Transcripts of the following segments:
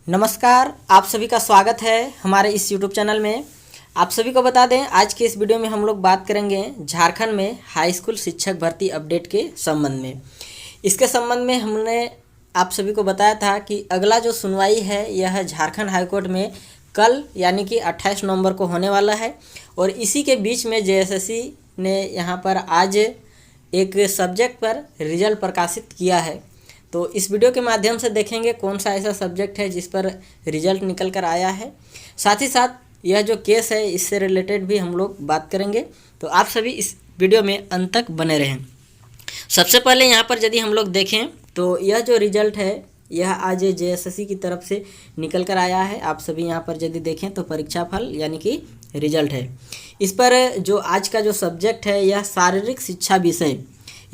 नमस्कार, आप सभी का स्वागत है हमारे इस YouTube चैनल में। आप सभी को बता दें, आज के इस वीडियो में हम लोग बात करेंगे झारखंड में हाई स्कूल शिक्षक भर्ती अपडेट के संबंध में। इसके संबंध में हमने आप सभी को बताया था कि अगला जो सुनवाई है यह झारखंड हाई कोर्ट में कल यानी कि 28 नवंबर को होने वाला है। और इसी के बीच में JSSC ने यहाँ पर आज एक सब्जेक्ट पर रिजल्ट प्रकाशित किया है। तो इस वीडियो के माध्यम से देखेंगे कौन सा ऐसा सब्जेक्ट है जिस पर रिजल्ट निकल कर आया है। साथ ही साथ यह जो केस है इससे रिलेटेड भी हम लोग बात करेंगे। तो आप सभी इस वीडियो में अंत तक बने रहें। सबसे पहले यहाँ पर यदि हम लोग देखें तो यह जो रिजल्ट है यह आज JSSC की तरफ से निकल कर आया है। आप सभी यहाँ पर यदि देखें तो परीक्षा फल यानी कि रिजल्ट है। इस पर जो आज का जो सब्जेक्ट है यह शारीरिक शिक्षा विषय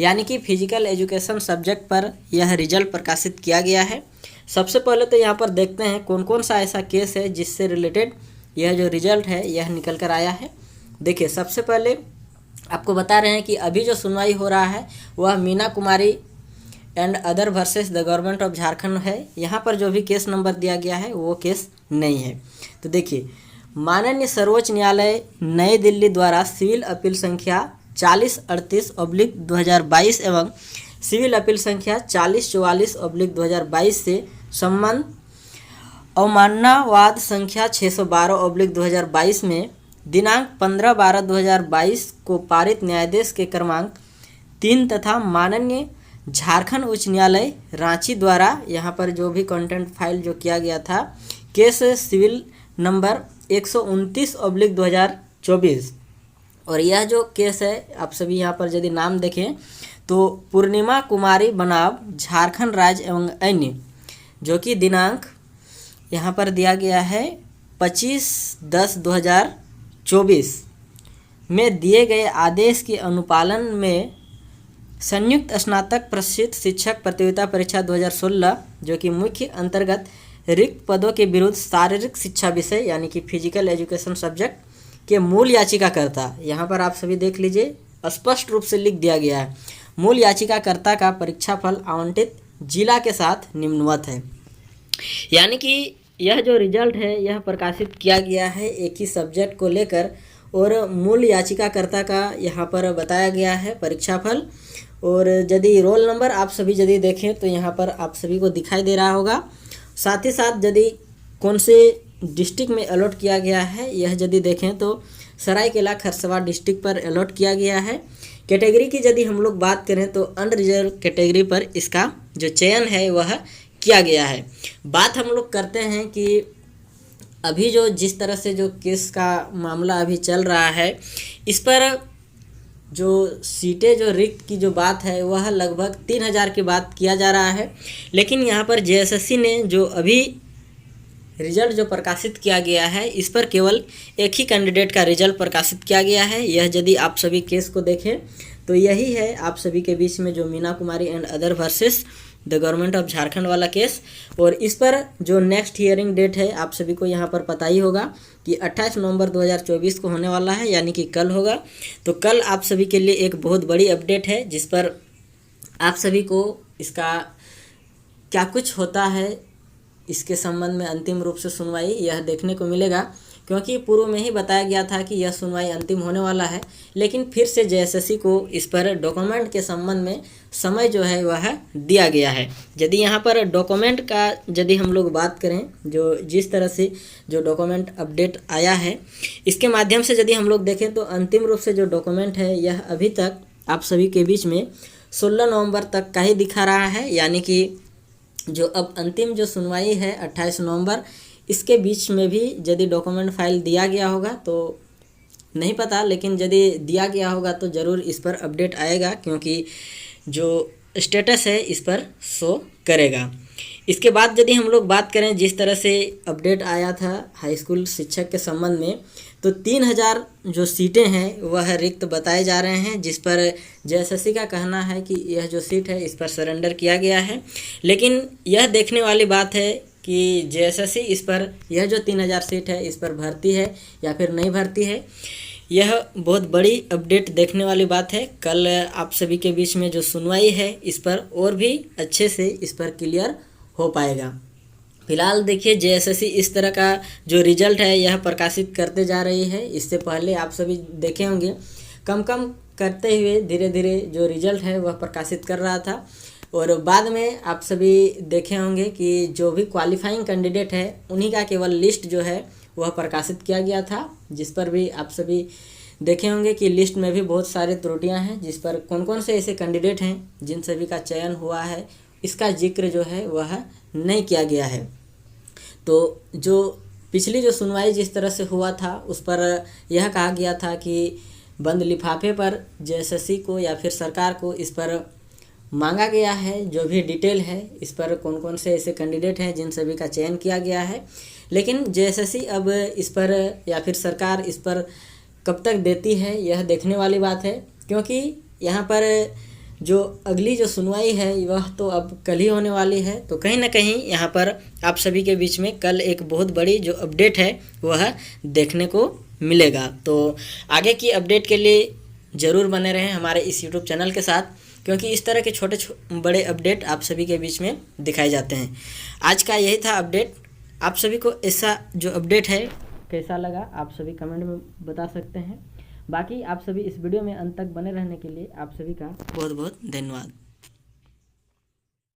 यानी कि फिजिकल एजुकेशन सब्जेक्ट पर यह रिजल्ट प्रकाशित किया गया है। सबसे पहले तो यहाँ पर देखते हैं कौन कौन सा ऐसा केस है जिससे रिलेटेड यह जो रिजल्ट है यह निकल कर आया है। देखिए, सबसे पहले आपको बता रहे हैं कि अभी जो सुनवाई हो रहा है वह Meena Kumari and other versus the government of Jharkhand है। यहाँ पर जो भी केस नंबर दिया गया है वो केस नहीं है। तो देखिए, माननीय सर्वोच्च न्यायालय नई दिल्ली द्वारा सिविल अपील संख्या 4038/2022 एवं सिविल अपील संख्या 4044/2022 से संबंध अवमाननावाद संख्या 612/2022 में दिनांक 15/12/2022 को पारित न्यायाधीश के क्रमांक 3 तथा माननीय झारखंड उच्च न्यायालय रांची द्वारा यहाँ पर जो भी कंटेंट फाइल जो किया गया था केस सिविल नंबर 129/2024। और यह जो केस है आप सभी यहाँ पर यदि नाम देखें तो पूर्णिमा कुमारी बनाम झारखंड राज्य एवं अन्य, जो कि दिनांक यहाँ पर दिया गया है 25/10/2024 में दिए गए आदेश के अनुपालन में संयुक्त स्नातक प्रशिक्षित शिक्षक प्रतियोगिता परीक्षा 2016 जो कि मुख्य अंतर्गत रिक्त पदों के विरुद्ध शारीरिक शिक्षा विषय यानी कि फिजिकल एजुकेशन सब्जेक्ट के मूल याचिकाकर्ता, यहाँ पर आप सभी देख लीजिए स्पष्ट रूप से लिख दिया गया है, मूल याचिकाकर्ता का परीक्षा फल आवंटित जिला के साथ निम्नवत है। यानी कि यह जो रिजल्ट है यह प्रकाशित किया गया है एक ही सब्जेक्ट को लेकर और मूल याचिकाकर्ता का यहाँ पर बताया गया है परीक्षा फल। और यदि रोल नंबर आप सभी यदि देखें तो यहाँ पर आप सभी को दिखाई दे रहा होगा। साथ ही साथ यदि कौन से डिस्ट्रिक्ट में अलॉट किया गया है यह यदि देखें तो सरायकेला खरसावां डिस्ट्रिक्ट पर अलॉट किया गया है। कैटेगरी की यदि हम लोग बात करें तो अनरिजर्व कैटेगरी पर इसका जो चयन है वह किया गया है। बात हम लोग करते हैं कि अभी जो जिस तरह से जो केस का मामला अभी चल रहा है इस पर जो सीटें जो रिक्त की जो बात है वह लगभग 3000 की बात किया जा रहा है। लेकिन यहाँ पर JSSC ने जो अभी रिजल्ट जो प्रकाशित किया गया है इस पर केवल एक ही कैंडिडेट का रिजल्ट प्रकाशित किया गया है। यह यदि आप सभी केस को देखें तो यही है आप सभी के बीच में जो Meena Kumari and other versus the government of Jharkhand वाला केस। और इस पर जो नेक्स्ट हियरिंग डेट है आप सभी को यहाँ पर पता ही होगा कि 28 नवंबर 2024 को होने वाला है, यानी कि कल होगा। तो कल आप सभी के लिए एक बहुत बड़ी अपडेट है जिस पर आप सभी को इसका क्या कुछ होता है इसके संबंध में अंतिम रूप से सुनवाई यह देखने को मिलेगा, क्योंकि पूर्व में ही बताया गया था कि यह सुनवाई अंतिम होने वाला है। लेकिन फिर से JSSC को इस पर डॉक्यूमेंट के संबंध में समय जो है वह दिया गया है। यदि यहाँ पर डॉक्यूमेंट का यदि हम लोग बात करें, जो जिस तरह से जो डॉक्यूमेंट अपडेट आया है इसके माध्यम से यदि हम लोग देखें तो अंतिम रूप से जो डॉक्यूमेंट है यह अभी तक आप सभी के बीच में 16 नवंबर तक का ही दिखा रहा है। यानी कि जो अब अंतिम जो सुनवाई है 28 नवंबर, इसके बीच में भी यदि डॉक्यूमेंट फाइल दिया गया होगा तो नहीं पता, लेकिन यदि दिया गया होगा तो ज़रूर इस पर अपडेट आएगा, क्योंकि जो स्टेटस है इस पर शो करेगा। इसके बाद यदि हम लोग बात करें जिस तरह से अपडेट आया था हाई स्कूल शिक्षक के संबंध में, तो 3000 जो सीटें हैं वह रिक्त बताए जा रहे हैं, जिस पर JSSC का कहना है कि यह जो सीट है इस पर सरेंडर किया गया है। लेकिन यह देखने वाली बात है कि JSSC इस पर यह जो 3000 सीट है इस पर भर्ती है या फिर नहीं भर्ती है, यह बहुत बड़ी अपडेट देखने वाली बात है। कल आप सभी के बीच में जो सुनवाई है इस पर और भी अच्छे से इस पर क्लियर हो पाएगा। फिलहाल देखिए जेएसएससी इस तरह का जो रिजल्ट है यह प्रकाशित करते जा रही है। इससे पहले आप सभी देखे होंगे कम कम करते हुए धीरे धीरे जो रिजल्ट है वह प्रकाशित कर रहा था, और बाद में आप सभी देखे होंगे कि जो भी क्वालिफाइंग कैंडिडेट है उन्हीं का केवल लिस्ट जो है वह प्रकाशित किया गया था, जिस पर भी आप सभी देखे होंगे कि लिस्ट में भी बहुत सारे त्रुटियां हैं, जिस पर कौन कौन से ऐसे कैंडिडेट हैं जिन सभी का चयन हुआ है इसका जिक्र जो है वह नहीं किया गया है। तो जो पिछली जो सुनवाई जिस तरह से हुआ था उस पर यह कहा गया था कि बंद लिफाफे पर जेएसएससी को या फिर सरकार को इस पर मांगा गया है जो भी डिटेल है, इस पर कौन कौन से ऐसे कैंडिडेट हैं जिन सभी का चयन किया गया है। लेकिन जेएसएससी अब इस पर या फिर सरकार इस पर कब तक देती है यह देखने वाली बात है, क्योंकि यहाँ पर जो अगली जो सुनवाई है वह तो अब कल ही होने वाली है। तो कहीं ना कहीं यहाँ पर आप सभी के बीच में कल एक बहुत बड़ी जो अपडेट है वह देखने को मिलेगा। तो आगे की अपडेट के लिए ज़रूर बने रहें हमारे इस यूट्यूब चैनल के साथ, क्योंकि इस तरह के छोटे बड़े अपडेट आप सभी के बीच में दिखाए जाते हैं। आज का यही था अपडेट। आप सभी को ऐसा जो अपडेट है कैसा लगा आप सभी कमेंट में बता सकते हैं। बाकी आप सभी इस वीडियो में अंत तक बने रहने के लिए आप सभी का बहुत बहुत धन्यवाद।